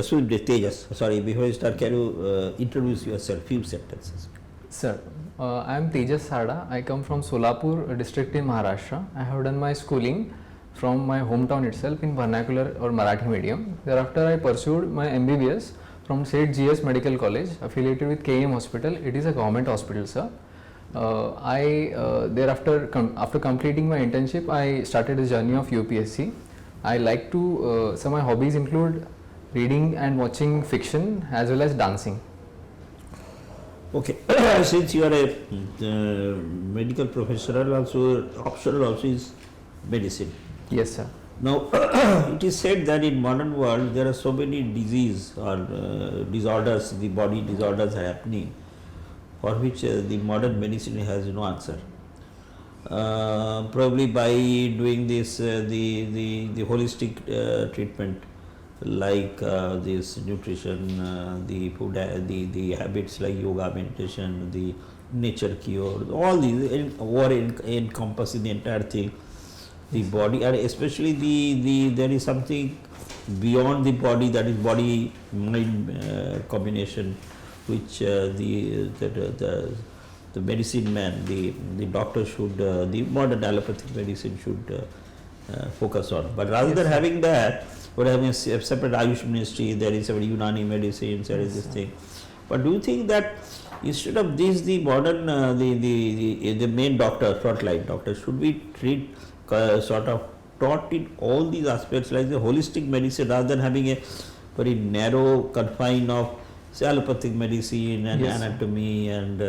Sarda Tejas, sorry, before you start, can you introduce yourself, few sentences? Sir, I am Tejas Sarda. I come from Solapur district in Maharashtra. I have done my schooling from my hometown itself in vernacular or Marathi medium. Thereafter, I pursued my MBBS from St. GS Medical College, affiliated with KM Hospital. It is a government hospital, sir. Thereafter, after completing my internship, I started the journey of UPSC. I like to, so my hobbies include reading and watching fiction as well as dancing. Okay, since you are a medical professional, also optional also is medicine. Yes, sir. Now, it is said that in modern world there are so many disease or disorders, the body disorders are happening, for which the modern medicine has no answer. Probably by doing this, the holistic treatment, like this nutrition, the food, the habits like yoga, meditation, the nature cure, all these encompassing the entire thing, the body, and especially there is something beyond the body, that is body mind combination, which the medicine man, the doctor should, the modern allopathic medicine should focus on. But rather than having that, or having a separate Ayush ministry, there is a Unani medicine, there is this thing. But do you think that instead of this, the modern, the main doctor, frontline doctor, should be sort of taught in all these aspects, like the holistic medicine, rather than having a very narrow confine of, say, allopathic medicine and anatomy and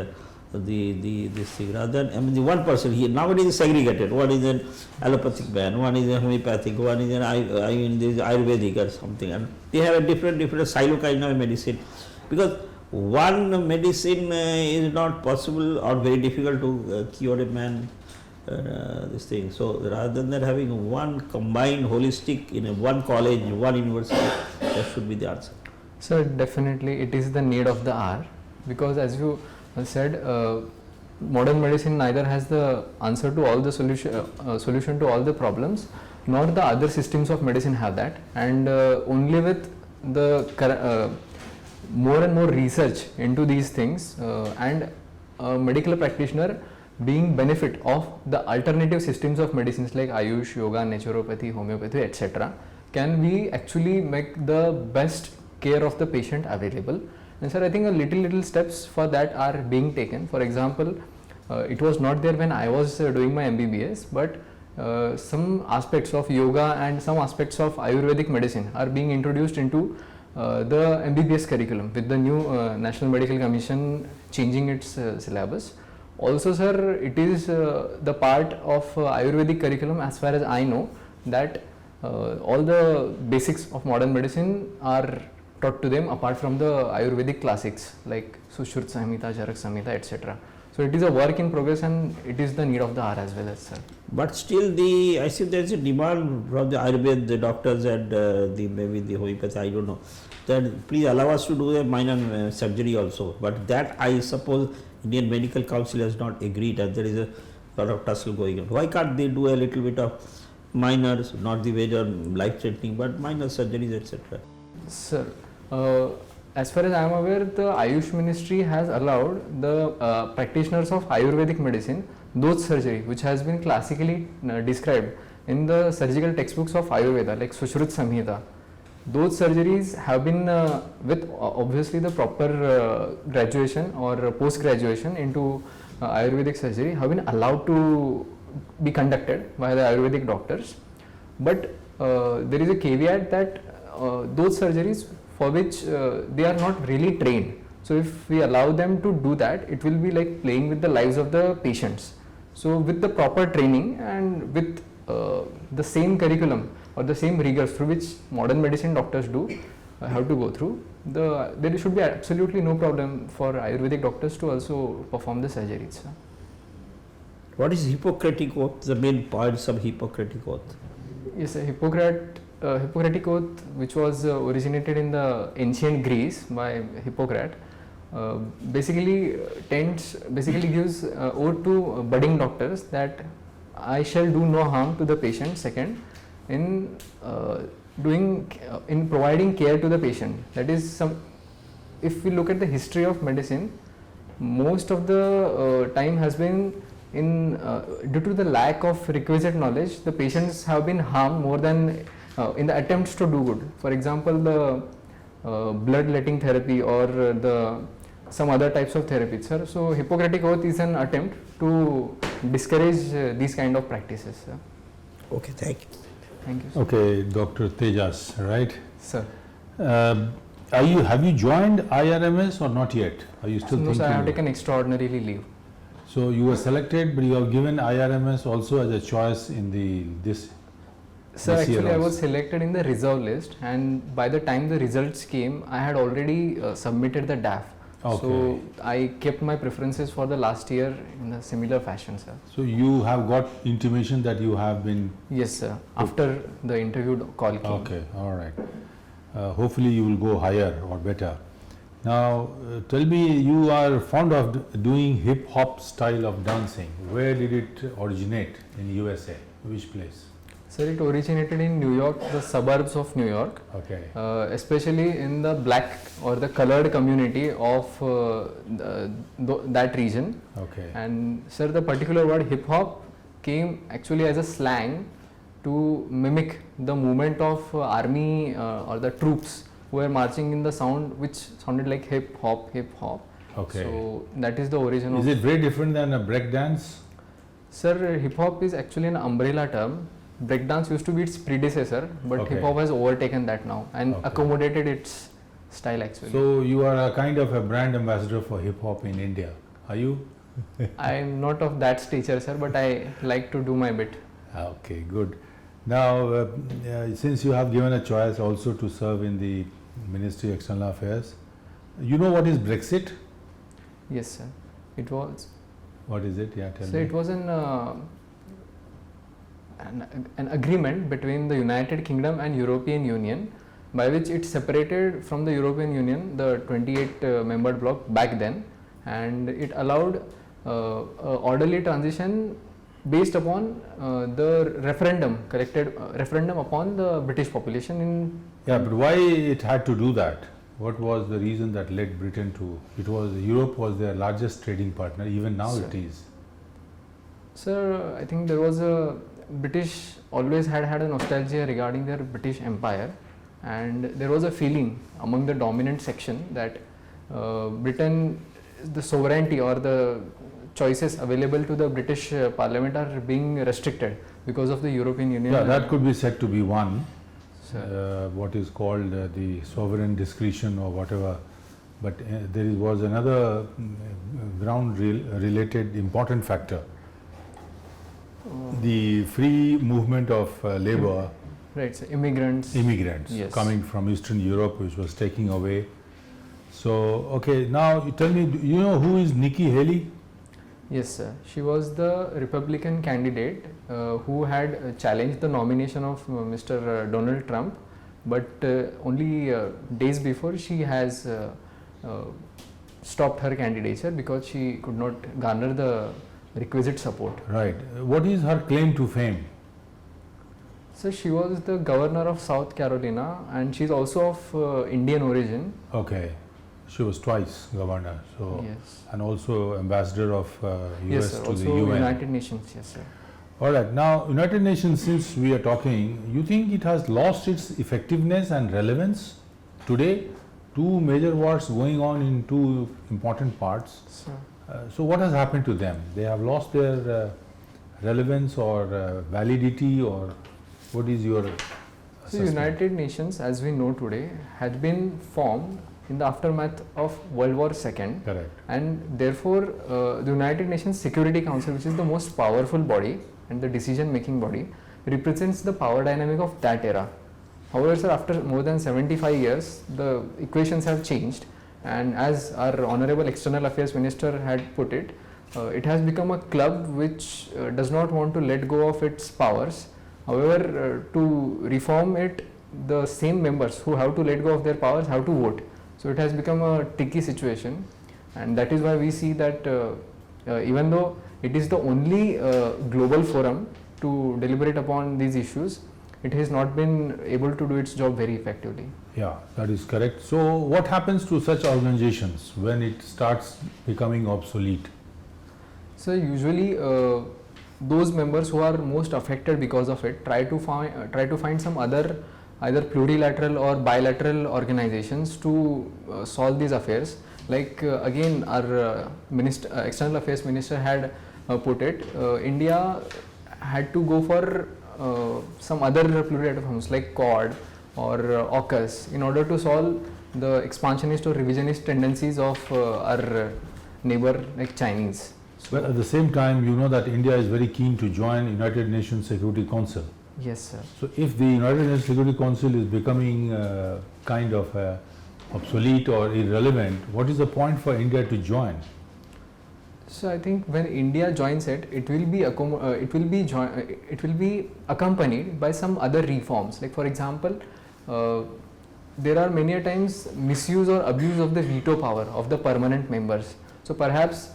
this thing, rather than, I mean, the one person here nowadays is segregated. One is an allopathic man, one is a homeopathic, one is an Ayurvedic or something, and they have a different silo kind of medicine, because one medicine is not possible or very difficult to cure a man. This thing. So rather than having one combined holistic in one college, one university, that should be the answer. So definitely it is the need of the hour, because as you said, modern medicine neither has the answer to all the solution to all the problems, nor the other systems of medicine have that, and only with the more and more research into these things and a medical practitioner being benefit of the alternative systems of medicines like Ayush, Yoga, Naturopathy, Homeopathy, etc., can we actually make the best care of the patient available. And sir, I think a little steps for that are being taken. For example, it was not there when I was doing my MBBS, but some aspects of yoga and some aspects of Ayurvedic medicine are being introduced into the MBBS curriculum with the new National Medical Commission changing its syllabus. Also, sir, it is the part of Ayurvedic curriculum, as far as I know, that all the basics of modern medicine are taught to them apart from the Ayurvedic classics like Sushruta Samhita, Charak Samhita, etc. So it is a work in progress, and it is the need of the hour as well as, sir. But still, I see there is a demand from the Ayurveda, the doctors and maybe the homeopathy, I don't know, that please allow us to do a minor surgery also. But that, I suppose, Indian Medical Council has not agreed, and there is a lot of tussle going on. Why can't they do a little bit of minors, not the major life-threatening, but minor surgeries, etc.? Sir, as far as I am aware, the Ayush Ministry has allowed the practitioners of Ayurvedic medicine those surgery which has been classically described in the surgical textbooks of Ayurveda, like Sushruta Samhita. Those surgeries have been with obviously the proper graduation or post graduation into Ayurvedic surgery have been allowed to be conducted by the Ayurvedic doctors, but there is a caveat that those surgeries for which they are not really trained. So if we allow them to do that, it will be like playing with the lives of the patients. So with the proper training and with the same curriculum or the same rigors through which modern medicine doctors do have to go through, there should be absolutely no problem for Ayurvedic doctors to also perform the surgeries. What is Hippocratic oath? The main points of Hippocratic oath. Yes, Hippocratic oath, which was originated in the ancient Greece by Hippocrates, basically gives oath to budding doctors that I shall do no harm to the patient. Second, in in providing care to the patient. That is if we look at the history of medicine, most of the time has been due to the lack of requisite knowledge, the patients have been harmed more than in the attempts to do good. For example, the bloodletting therapy or some other types of therapies, sir. So Hippocratic oath is an attempt to discourage these kind of practices, sir. Okay, thank you. Thank you, sir. Okay, Dr. Tejas, right? Sir. Have you joined IRMS or not yet? Are you still No, thinking? sir, I have taken extraordinarily leave. So you were selected, but you have given IRMS also as a choice in this. Sir, this year actually I also. was selected in the reserve list, and by the time the results came, I had already submitted the DAF. Okay. So I kept my preferences for the last year in a similar fashion, sir. So you have got intimation that you have been. Yes, sir. After the interview call came. Okay, all right. Hopefully you will go higher or better. Now tell me, you are fond of doing hip hop style of dancing. Where did it originate in USA? Which place? Sir, it originated in New York, the suburbs of New York, Okay. especially in the black or the colored community of that region. Okay. And sir, the particular word hip hop came actually as a slang to mimic the movement of army or the troops who were marching in the sound which sounded like hip hop, hip hop. Okay. So that is the origin of. Is it very different than a break dance? Sir, hip hop is actually an umbrella term. Breakdance used to be its predecessor, but Okay. hip hop has overtaken that now and Okay. accommodated its style actually. So you are a kind of a brand ambassador for hip hop in India, are you? I am not of that stature, sir, but I like to do my bit. Okay, good. Now, since you have given a choice also to serve in the Ministry of External Affairs, you know what is Brexit? Yes, sir. It was. What is it? Yeah, tell So me. it was an agreement between the United Kingdom and European Union, by which it separated from the European Union the 28 membered bloc back then, and it allowed a orderly transition based upon the referendum upon the British population in. Yeah, but why it had to do that? What was the reason that led Britain to? Europe was their largest trading partner. Even now Sir. it is. Sir, I think there was British always had a nostalgia regarding their British Empire, and there was a feeling among the dominant section that Britain, the sovereignty or the choices available to the British Parliament are being restricted because of the European Union. Yeah, that could be said to be one. Sir. What is called the sovereign discretion or whatever. But there was another ground-related important factor. The free movement of labor, Right, so immigrants. immigrants coming from Eastern Europe, which was taking away. So, okay, now you tell me, do you know who is Nikki Haley? Yes, sir. She was the Republican candidate who had challenged the nomination of Mr. Donald Trump, but only days before she has stopped her candidature because she could not garner the requisite support. Right. What is her claim to fame? So she was the governor of South Carolina, and she's also of Indian origin. Okay. She was twice governor, so Yes. and also ambassador of Yes, US sir. to Also the UN. United Nations. Yes, sir. All right. Now, United Nations, since we are talking, you think it has lost its effectiveness and relevance today? Two major wars going on in two important parts. So, So what has happened to them? They have lost their relevance or validity, or what is your so assessment? United Nations, as we know today, had been formed in the aftermath of World War II. Correct. And therefore the United Nations Security Council, which is the most powerful body and the decision making body, represents the power dynamic of that era. However, sir, after more than 75 years, the equations have changed, and as our Honorable External Affairs Minister had put it, it has become a club which does not want to let go of its powers. However, to reform it, the same members who have to let go of their powers have to vote. So it has become a tricky situation, and that is why we see that even though it is the only global forum to deliberate upon these issues, it has not been able to do its job very effectively. Yeah, that is correct. So what happens to such organizations when it starts becoming obsolete? So usually those members who are most affected because of it try to find some other either plurilateral or bilateral organizations to solve these affairs. Like again our external affairs minister had put it, India had to go for some other plurilateral forms like Quad or AUKUS in order to solve the expansionist or revisionist tendencies of our neighbor like Chinese. But at the same time, you know that India is very keen to join United Nations Security Council. Yes, sir. So if the United Nations Security Council is becoming kind of obsolete or irrelevant, what is the point for India to join? So I think when India joins it, it will be accompanied by some other reforms. Like for example, there are many a times misuse or abuse of the veto power of the permanent members. So perhaps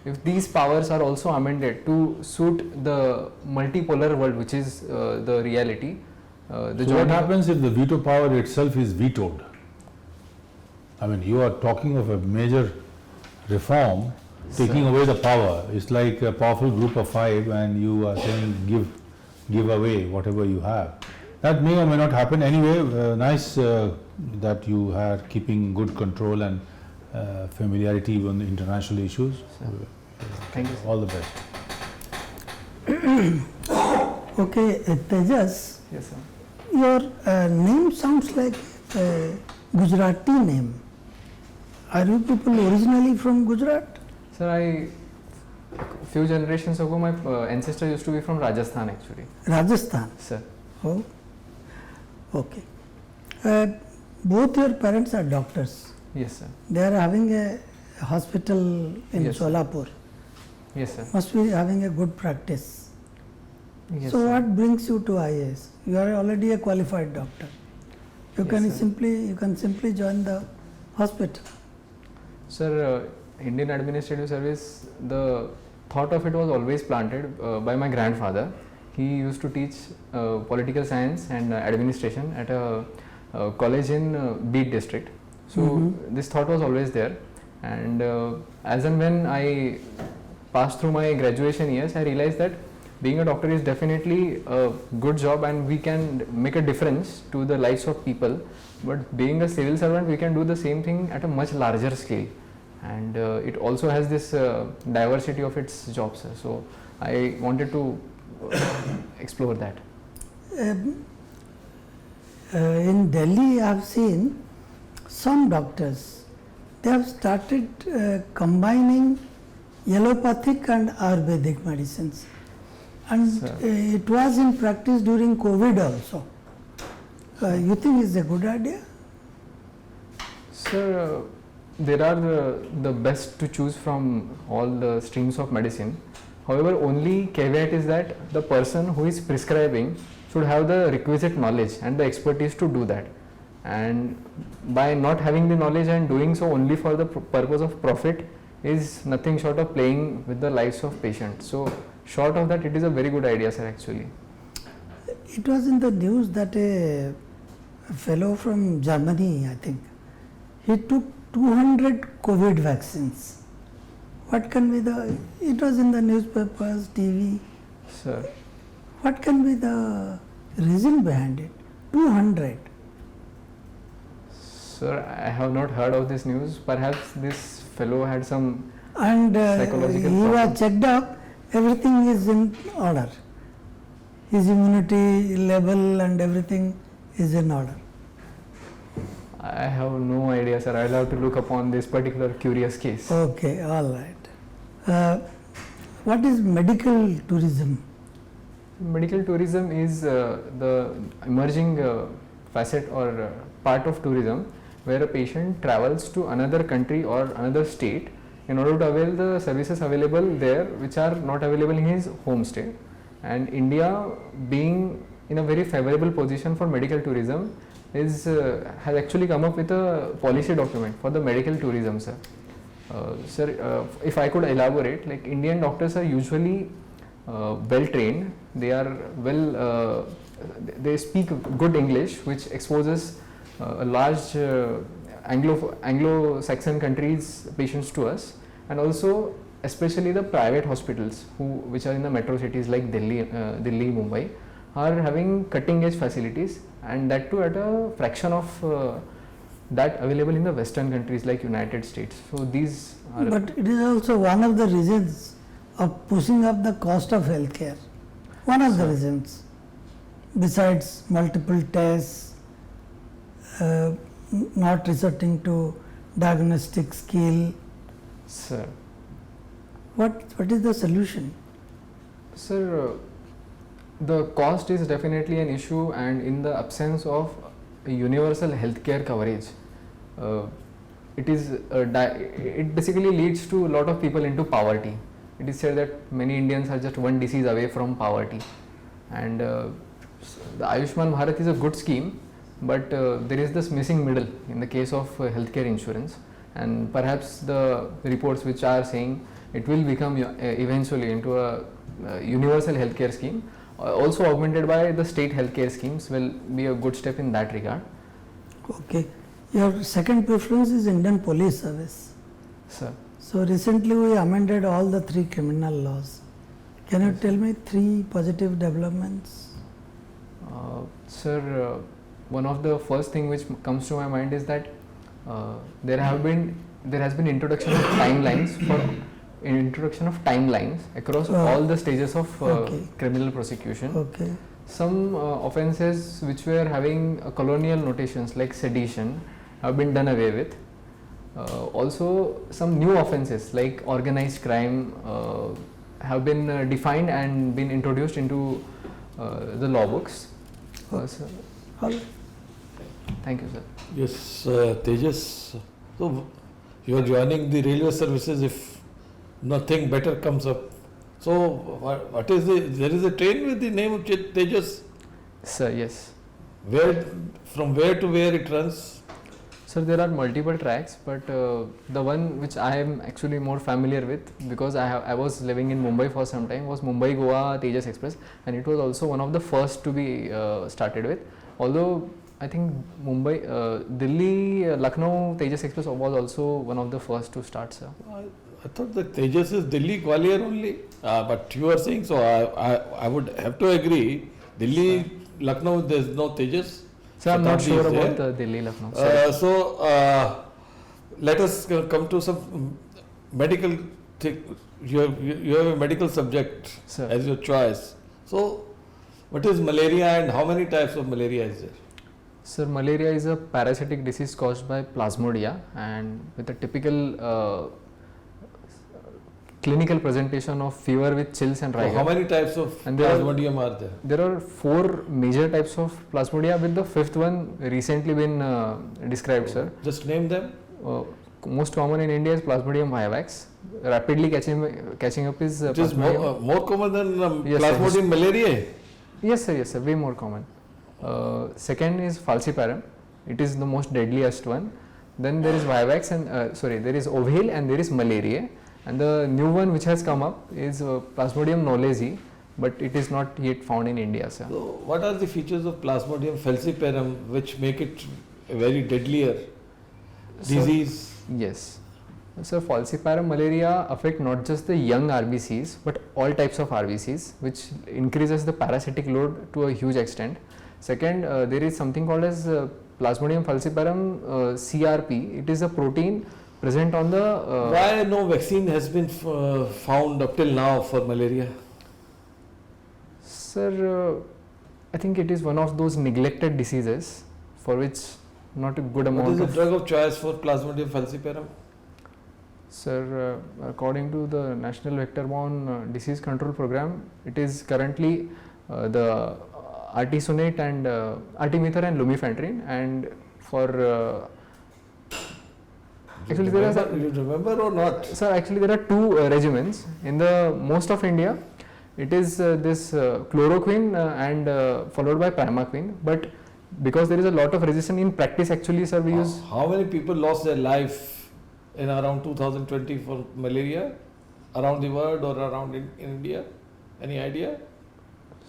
if these powers are also amended to suit the multipolar world, which is the reality. So what happens if the veto power itself is vetoed? I mean, you are talking of a major reform, taking away the power. It's like a powerful group of five and you are saying give away whatever you have. That may or may not happen. Anyway, nice that you are keeping good control and familiarity on the international issues. Thank you, sir. All the best. Okay, Tejas, Yes, sir. your name sounds like a Gujarati name. Are you people originally from Gujarat? Sir, few generations ago, my ancestor used to be from Rajasthan actually. Rajasthan. Sir. Oh, okay. Both your parents are doctors. Yes, sir. They are having a hospital in Yes, sir. Solapur. Yes, sir. Must be having a good practice. Yes, So sir. what brings you to IAS? You are already a qualified doctor. You Yes, can sir. simply join the hospital. Sir, Indian Administrative Service, the thought of it was always planted by my grandfather. He used to teach political science and administration at a college in Beat district. So this thought was always there, and as and when I passed through my graduation years, I realized that being a doctor is definitely a good job and we can make a difference to the lives of people, but being a civil servant we can do the same thing at a much larger scale, and it also has this diversity of its jobs. So I wanted to explore that. In Delhi, I have seen some doctors, they have started combining allopathic and Ayurvedic medicines. And Sir. it was in practice during COVID also. You think it's a good idea? Sir, there are the best to choose from all the streams of medicine. However, only caveat is that the person who is prescribing should have the requisite knowledge and the expertise to do that. And by not having the knowledge and doing so only for the purpose of profit is nothing short of playing with the lives of patients. So, short of that, it is a very good idea, sir, actually. It was in the news that a fellow from Germany, I think, he took 200 COVID vaccines. What can be the, it was in the newspapers, TV. Sir, What can be the reason behind it? 200. sir, I have not heard of this news. Perhaps this fellow had some And Psychological he problem. was checked up, everything is in order. His immunity level and everything is in order. I have no idea, sir. I'll have to look upon this particular curious case. Okay, all right. What is medical tourism? Medical tourism is the emerging facet or part of tourism where a patient travels to another country or another state in order to avail the services available there which are not available in his home state. And India, being in a very favorable position for medical tourism, has actually come up with a policy document for the medical tourism, sir. Sir, if I could elaborate, like Indian doctors are usually well trained they are well, they speak good English, which exposes a large Anglo-Saxon countries patients to us, and also especially the private hospitals which are in the metro cities like Delhi, Mumbai, are having cutting edge facilities, and that too at a fraction of that available in the western countries like United States. So these are, but it is also one of the reasons of pushing up the cost of healthcare. One of the reasons, besides multiple tests, not resorting to diagnostic skill. sir. What is the solution? Sir, the cost is definitely an issue, and in the absence of a universal healthcare coverage, it basically leads to a lot of people into poverty. It is said that many Indians are just one disease away from poverty, and the Ayushman Bharat is a good scheme, but there is this missing middle in the case of healthcare insurance, and perhaps the reports which are saying it will become eventually into a universal healthcare scheme, also augmented by the state healthcare schemes, will be a good step in that regard. Okay. Your second preference is Indian Police Service. Sir. So recently we amended all the 3 criminal laws. Can you tell me 3 positive developments? Sir, one of the first thing which comes to my mind is that there has been introduction of timelines across all the stages of criminal prosecution. Okay. Some offences which were having colonial notations like sedition have been done away with. Also, some new offences like organized crime have been defined and been introduced into the law books. So, thank you, sir. Yes, Tejas. So you are joining the railway services if nothing better comes up. So what is there is a train with the name of Tejas? Sir, yes. From where to where it runs? Sir, there are multiple tracks, but the one which I am actually more familiar with, because I was living in Mumbai for some time, was Mumbai Goa Tejas Express, and it was also one of the first to be started with. Although I think Delhi Lucknow Tejas Express was also one of the first to start, sir. I thought that Tejas is Delhi Gwalior only, but you are saying so. I would have to agree. Delhi Lucknow, there is no Tejas. Sir, I'm not sure about the Delhi Lucknow. Let us come to some medical thing. You have a medical subject, sir, as your choice. So, what is malaria and how many types of malaria is there? Sir, malaria is a parasitic disease caused by Plasmodia, and with a typical clinical presentation of fever with chills and rigor. So how many types of Plasmodium are there? There are 4 major types of Plasmodia, with the 5th one recently been described, sir. Just name them. Most common in India is Plasmodium vivax. Rapidly catching up is It is more common than Yes, Plasmodium malariae? Yes, sir, way more common. Second is falciparum. It is the most deadliest one. Then there is vivax and there is ovale and there is malariae. And the new one which has come up is Plasmodium knowledgei, but it is not yet found in India, sir. So, what are the features of Plasmodium falciparum which make it a very deadlier disease? Yes. So, falciparum malaria affect not just the young RBCs, but all types of RBCs, which increases the parasitic load to a huge extent. Second, there is something called as Plasmodium falciparum CRP. It is a protein present on the... Why no vaccine has been found up till now for malaria? Sir, I think it is one of those neglected diseases for which not a good amount of... What is the drug of choice for Plasmodium falciparum? Sir, according to the National Vector-Borne Disease Control Program, it is currently the artesunate and artemether and lumefantrine, and for... You remember or not? Sir, actually there are 2 regimens. In the most of India, it is this chloroquine and followed by primaquine. But because there is a lot of resistance in practice, actually, sir, we use... How many people lost their life in around 2020 for malaria? Around the world or around in India? Any idea?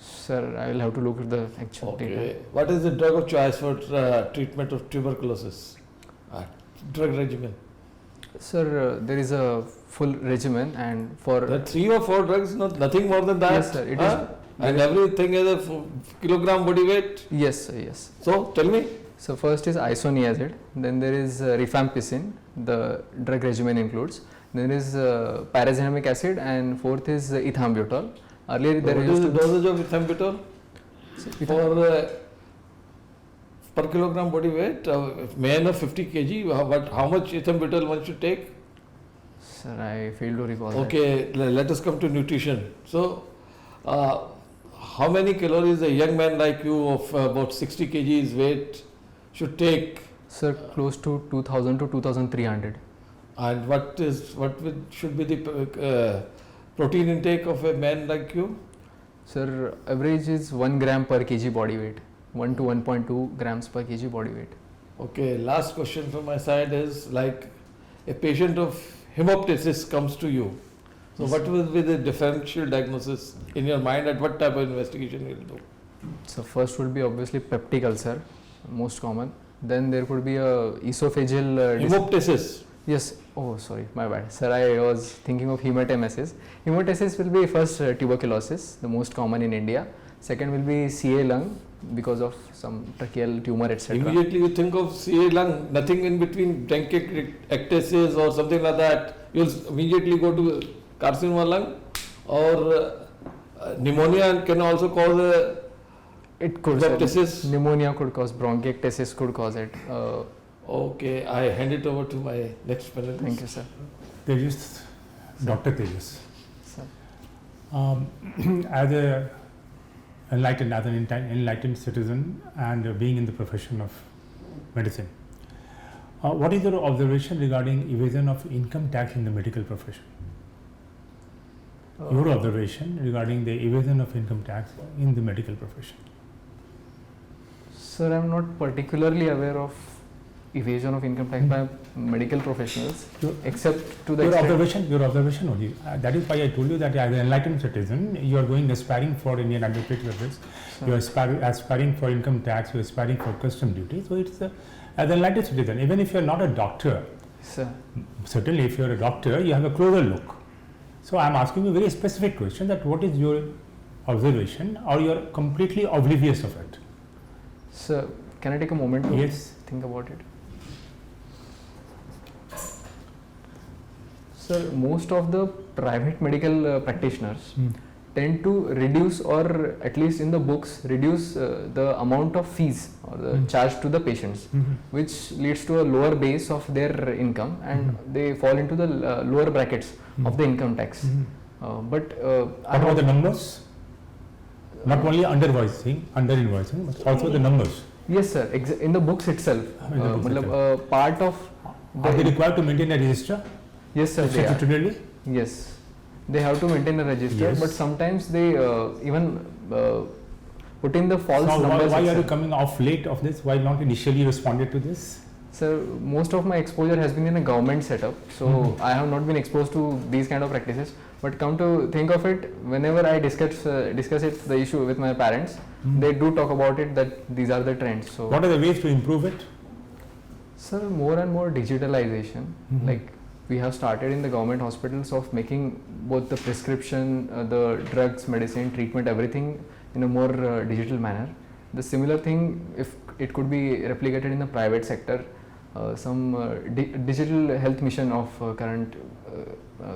Sir, I will have to look at the actual data. Okay. What is the drug of choice for treatment of tuberculosis? Drug regimen. Sir, there is a full regimen, and for There are 3 or 4 drugs, nothing more than that. yes, sir, it is. And everything is a kilogram body weight. Yes, sir, yes. So tell me. So first is isoniazid, then there is rifampicin, the drug regimen includes. Then there is pyrazinic acid, and fourth is ethambutol. Earlier there What is used the to dosage of ethambutol for per kilogram body weight? Man of 50 kg, how much ethambutol one should take? Sir, I fail to recall. Okay, let us come to nutrition. So, how many calories a young man like you of about 60 kgs weight should take? That. Sir, close to 2000 to 2300. And should be the protein intake of a man like you? Sir, average is 1 gram per kg body weight, 1 to 1.2 grams per kg body weight. Okay, last question from my side is like a patient of hemoptysis comes to you. So, what will be the differential diagnosis in your mind, at what type of investigation you will do? So first would be obviously peptic ulcer, most common. Then there could be a esophageal Hemoptysis. yes. Oh, sorry, my bad. Sir, I was thinking of hematemesis. Hematemesis will be first tuberculosis, the most common in India. Second will be CA lung because of some tracheal tumor, etc. Immediately you think of CA lung, nothing in between bronchiectasis or something like that. You'll immediately go to carcinoma lung, or pneumonia can also cause It could. Sir, hemoptysis. pneumonia could cause, bronchiectasis could cause it. Okay, I hand it over to my next panelist. Thank you, sir. Tejas, Dr. Tejas. Sir. As an enlightened citizen and being in the profession of medicine, what is your observation regarding evasion of income tax in the medical profession? Your observation regarding the evasion of income tax in the medical profession. Sir, I am not particularly aware of evasion of income tax by medical professionals, except to the Your extent observation only. That is why I told you that as an enlightened citizen, you are going aspiring for Indian advocate service. Sir. You are aspiring for income tax. You are aspiring for custom duty. So it's as an enlightened citizen. Even if you are not a doctor, Sir. certainly if you are a doctor, you have a closer look. So I am asking you a very specific question: that what is your observation, or you are completely oblivious of it? Sir, can I take a moment to Yes. think about it? Sir, most of the private medical practitioners tend to reduce, or at least in the books, reduce the amount of fees or the charge to the patients, which leads to a lower base of their income, and they fall into the lower brackets of the income tax. But What are the numbers? Not only under invoicing, but also the numbers. yes, sir. In the books itself, In the books itself. part of Are they required to maintain a register? yes, sir. They are. Statutorily? Yes, they have to maintain a register, Yes. but sometimes they even put in the false So numbers. why are you itself. coming off late of this? Why not initially responded to this? Sir, most of my exposure has been in a government setup, so I have not been exposed to these kind of practices. But come to think of it, whenever I discuss the issue with my parents, they do talk about it, that these are the trends. So, What are the ways to improve it? sir, more and more digitalization, like we have started in the government hospitals of making both the prescription, the drugs, medicine, treatment, everything in a more digital manner. The similar thing, if it could be replicated in the private sector, some digital health mission of current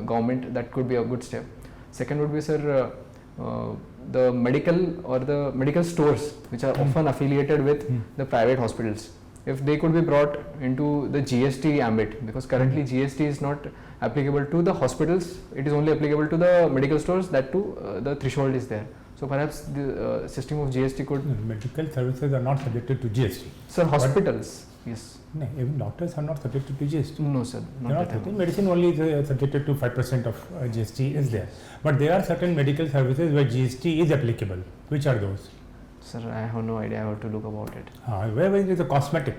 government, that could be a good step. Second would be, sir, the medical or the medical stores which are often affiliated with the private hospitals, if they could be brought into the GST ambit, because currently GST is not applicable to the hospitals, it is only applicable to the medical stores, that too the threshold is there. So perhaps the system of GST could. Medical services are not subjected to GST. Sir, hospitals, yes. No, even doctors are not subjected to GST. No, sir, They are not not at all. subjected. Medicine only is subjected to 5% of GST is there. But there are certain medical services where GST is applicable. Which are those? Sir, I have no idea how to look about it. Wherever it is a cosmetic,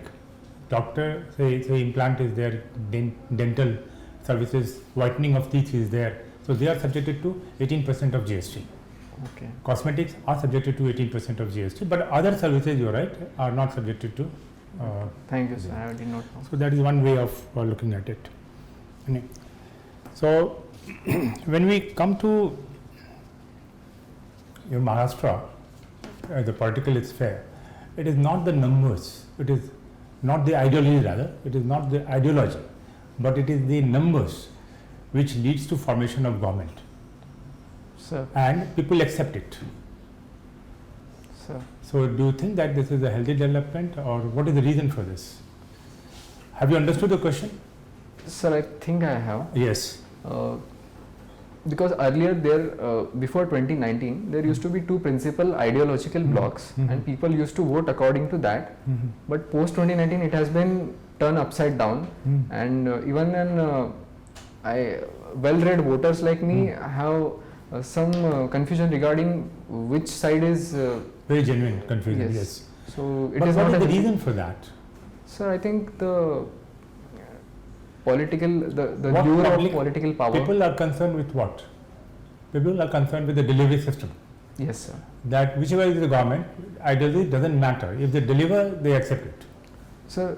doctor, say implant is there, dental services, whitening of teeth is there. So they are subjected to 18% of GST. Okay. Cosmetics are subjected to 18% of GST, but other services, you're right, are not subjected to. Thank you, sir. I did not know. So that is one way of looking at it. Okay. So when we come to your Maharashtra, the political sphere, it is not the numbers, it is not the ideology rather, it is not the ideology, but it is the numbers which leads to formation of government, Sir, and people accept it. sir. So do you think that this is a healthy development, or what is the reason for this? Have you understood the question? Sir, I think I have. Yes. Because earlier before 2019, there used to be two principal ideological blocks, and people used to vote according to that. But post 2019, it has been turned upside down, and even well-read voters like me have some confusion regarding which side is. Very genuine confusion, Yes. yes. So it But is what not is a the reason for that? Sir, I think the political, the What lure of public- political power. People are concerned with what? People are concerned with the delivery system. Yes, sir. That whichever is the government, ideology doesn't matter. If they deliver, they accept it. Sir,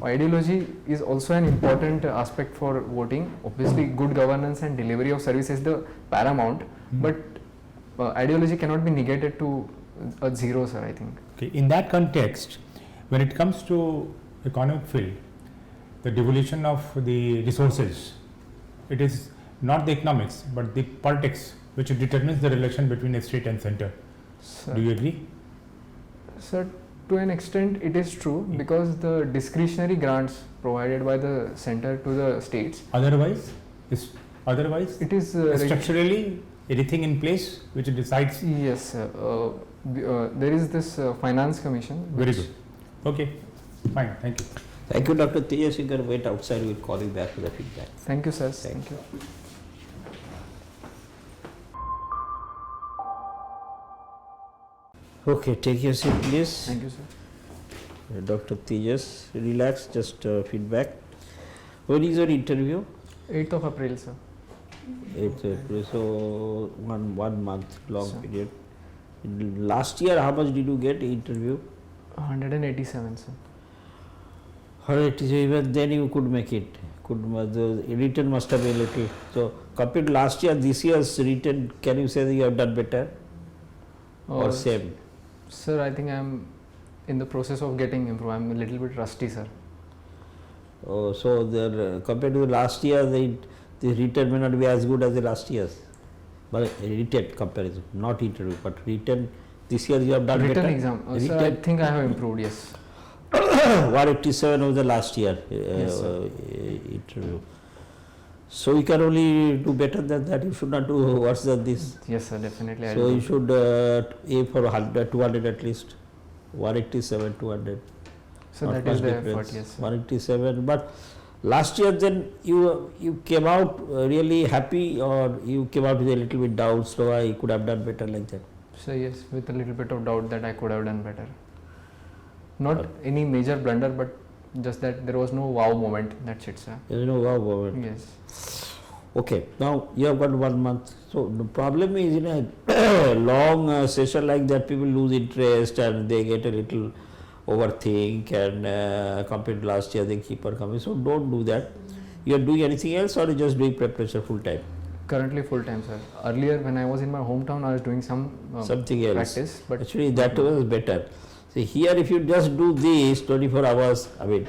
ideology is also an important aspect for voting. Obviously, good governance and delivery of service is the paramount, but ideology cannot be negated to a zero, sir, I think. Okay. In that context, when it comes to economic field, the devolution of the resources, it is not the economics but the politics which determines the relation between a state and center. Sir, Do you agree? sir, to an extent it is true, because the discretionary grants provided by the center to the states, Otherwise, it is structurally anything in place which decides. yes, sir. There is this finance commission. Very which- good. Okay, fine. Thank you. Thank you, Dr. Tejas. You can wait outside. We'll call you back for the feedback. Thank you, sir. Thank Thank you. Okay, take your seat, please. Thank you, sir. Dr. Tejas, relax, just feedback. When is your interview? 8th of April, sir. It's April, so one month long Sir. period. Last year, how much did you get interview? 187, sir. 187, even then you could make it. The written must have been a little. So compared to last year, this year's written, can you say that you have done better or same? Sir, I think I'm in the process of getting improved. I'm a little bit rusty, sir. Oh, so compared to the last year, the written may not be as good as the last year's. But written comparison, not interview, but written. This year you have done Written better. exam. Sir, I think I have improved, yes. 187 was the last year Yes, sir. interview. So you can only do better than that. You should not do worse than this. Yes, sir, definitely. I'll So do. you should aim for 100, 200 at least. 187, 200. So Not that is much the difference. effort, yes, sir. 187. But last year then you came out really happy, or you came out with a little bit doubt, so I could have done better like that. So yes, with a little bit of doubt that I could have done better. Not any major blunder, but just that there was no wow moment. That's it, sir. You know, wow, wow. Yes. Okay, now you have got 1 month. So the problem is in a long session like that, people lose interest and they get a little overthink, and compared to last year they keep on coming. So don't do that. You are doing anything else, or you just doing preparation full time? Currently full time, sir. Earlier, when I was in my hometown, I was doing some Something else. practice, but Actually, that was better. See, here if you just do this 24 hours, I mean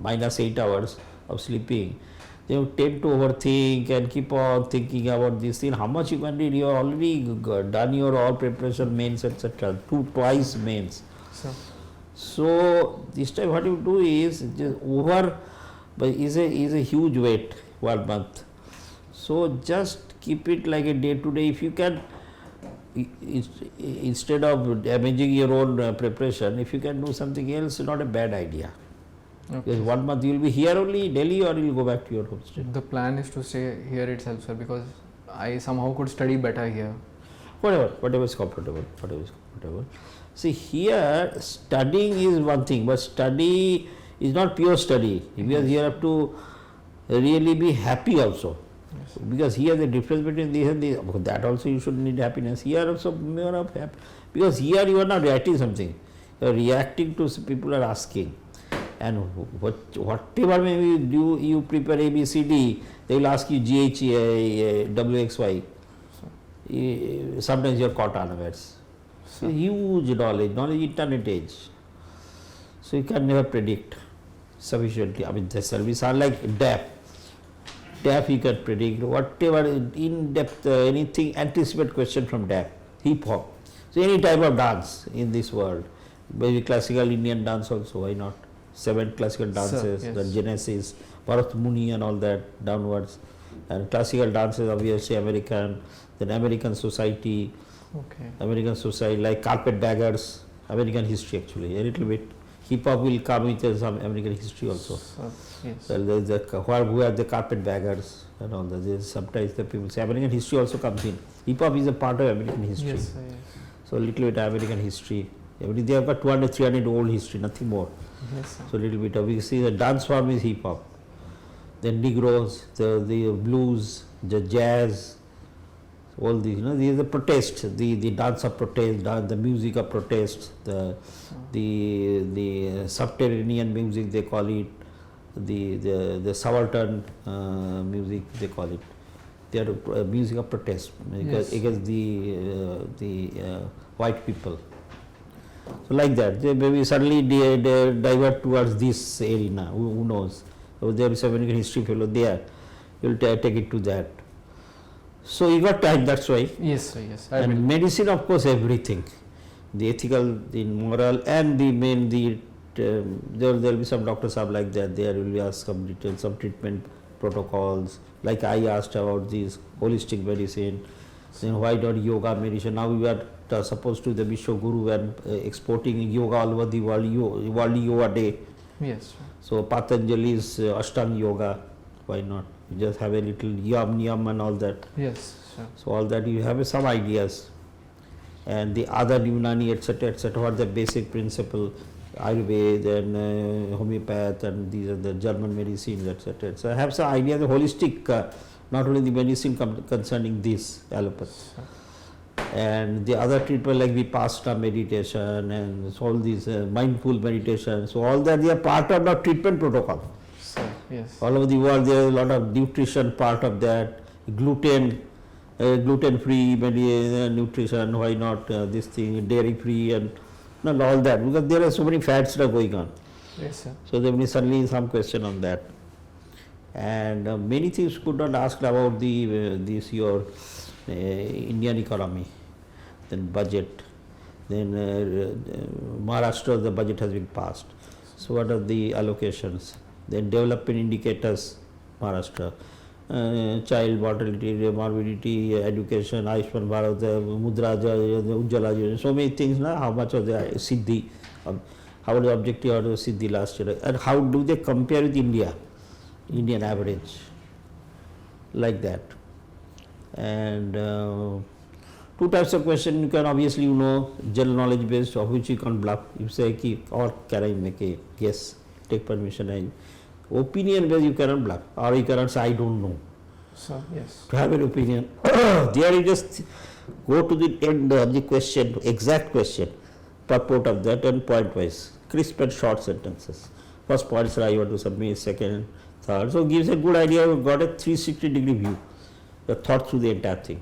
minus 8 hours of sleeping, you tend to overthink and keep on thinking about this thing. How much you can read? You are already done your all preparation, mains, etc. Twice mains. so So this time what you do is just but is a huge weight 1 month. So just keep it like a day to day. If you can, instead of damaging your own preparation, if you can do something else, not a bad idea. okay. Because 1 month you will be here only, Delhi, or you will go back to your home state. The plan is to stay here itself, sir, because I somehow could study better here. Whatever is comfortable, See, here studying is one thing, but study is not pure study. Because you have to really be happy also. Because here the difference between this and this, that also you should need happiness. Here also more of happy, because here you are not writing something, you are reacting to people are asking, and whatever maybe you prepare ABCD, they will ask you GH, WXY. Sometimes you are caught unawares. So huge knowledge internet age. So you can never predict sufficiently. I mean, the service are like DAP. DAP you can predict whatever in depth, anything, anticipate question from DAP, hip hop. So any type of dance in this world, maybe classical Indian dance also, why not? 7 classical dances, yes. the Genesis, Bharat Muni and all that downwards, and classical dances obviously American, then American society, like carpetbaggers, American history actually, a little bit. Hip hop will come with some American history also. Yes. Well, there is who are the carpetbaggers and all that. Sometimes the people say American history also comes in. Hip hop is a part of American history. Yes, So a little bit American history. They have got 200, 300 old history, nothing more. Yes, So a little bit of, we see the dance form is hip hop. Then Negroes, the blues, the jazz, all these, these are the protest, the dance of protest, the music of protest, the subterranean music they call it, the subaltern music they call it. They are music of protest because against the white people. So like that, they maybe suddenly they divert towards this arena. Who knows? So there is a American history fellow there. You will take it to that. So you got time. That's why. Yes, sir. Yes. And medicine, of course, everything. The ethical, the moral, and the main there will be some doctors are like that. There will be asked some details, some treatment protocols. Like I asked about this holistic medicine. Then why not yoga meditation? Now we are supposed to the Vishwa Guru and exporting yoga all over the world. World Yoga Day. Yes. So Patanjali's Ashtanga Yoga. Why not? You just have a little yam and all that. Yes, sure. So all that you have some ideas, and the other Unani etc. What the basic principle, Ayurveda and homeopath and these are the German medicines etc. So I have some idea the holistic, not only the medicine concerning this allopathy, and the other treatment like Vipassana meditation and so all these mindful meditation. So all that they are part of the treatment protocol. Yes. All over the world there is a lot of nutrition part of that, gluten free nutrition, why not this thing, dairy free and all that, because there are so many fads that are going on. Yes, sir. So there will be suddenly some question on that, and many things could not ask about this your Indian economy, then budget, then Maharashtra the budget has been passed. So what are the allocations? Then development indicators, Maharashtra, child mortality, morbidity, education, Ayushman Bharat, Mudra, Ujjwala, so many things. How much of the Siddhi, how the objective of the Siddhi last year, and how do they compare with Indian average, like that. And 2 types of question you can obviously general knowledge based, of which you can bluff. You say, or can I make a guess, take permission. Opinion based you cannot bluff, or you cannot say I don't know. So yes. To have an opinion, there you just go to the end of the question, exact question, purport of that, and point wise, crisp and short sentences. First point, sir, I want to submit, second, third. So gives a good idea. You got a 360-degree view. You thought through the entire thing,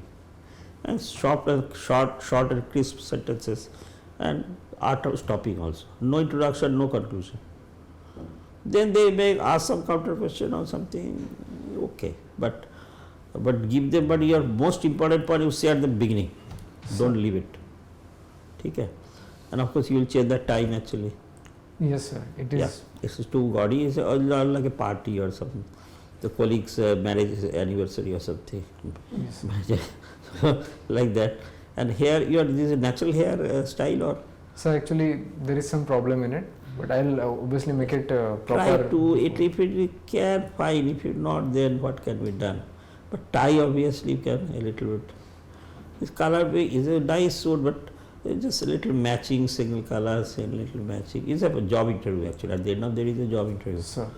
and short and crisp sentences, and art of stopping also. No introduction, no conclusion. Then they may ask some counter question or something, okay, but give them, but your most important point you say at the beginning, don't leave it. Okay? And of course you will change the tie naturally. Yes, sir. It is. Yeah, it's too gaudy, it's like a party or something. The colleague's marriage anniversary or something. Yes. Like that. And hair, this is a natural hair style or? So actually there is some problem in it. But I'll obviously make it proper. Try to, if you can, fine. If you not, then what can be done? But tie obviously can a little bit. This color is a nice suit, but just a little matching, single colors and little matching. It's a job interview actually. At the end of there is a job interview. Sir.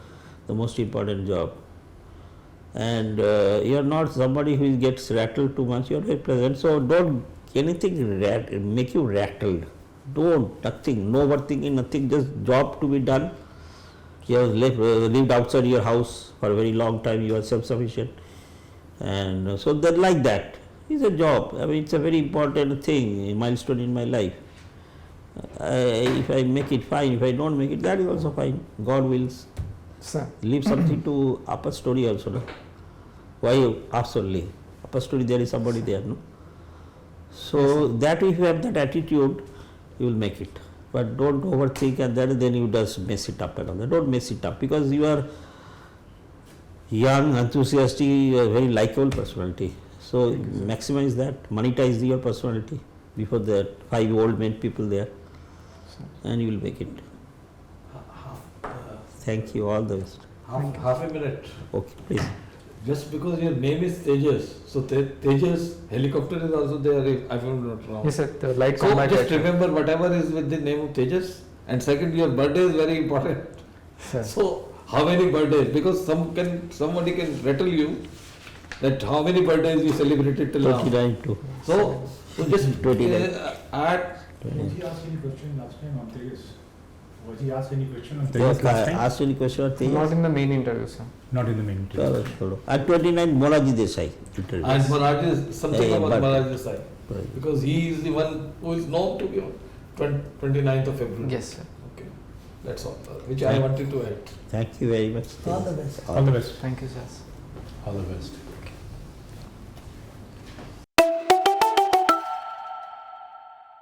The most important job. and you are not somebody who gets rattled too much. You are very pleasant, so don't anything make you rattled. Don't, nothing, no overthinking, nothing, just job to be done. You have lived outside your house for a very long time, you are self-sufficient, and so that like that is a job. I mean, it's a very important thing, a milestone in my life. If I make it, fine. If I don't make it, that is also fine. God wills. Sir. Leave something to upper story also, no? Why upper only? Upper story, there is somebody there, no? So that if you have that attitude, you will make it. But don't overthink, and then you just mess it up and all that. Don't mess it up, because you are young, enthusiastic, you are a very likable personality. So maximize that, monetize your personality before the 5 old men people there, and you will make it. Thank you, all the best. Half a minute. Okay, please. Just because your name is Tejas, so Tejas helicopter is also there, if I'm not wrong. Yes, sir. The light So combat just aircraft. remember whatever is with the name of Tejas, and second, your birthday is very important. Sir. So how many birthdays? Because somebody can rattle you that how many birthdays you celebrated till now. 29 too. So just 29. add. Was he asked any question last time on Tejas? Was he asked any question on Yes, Tejas last time? ask any question or thing? Not in the main interview, sir. Not in the main interview. Chalo, chalo. At 29, Moraji Desai. Interview. And Maharaj is something Yeah, about but- Maharaj's side. Right. Because he is the one who is known to be on 29th of February. Yes, sir. Okay. That's all. Which I wanted to add. Thank you very much. All the best. All the best. Thank you, sir. All the best.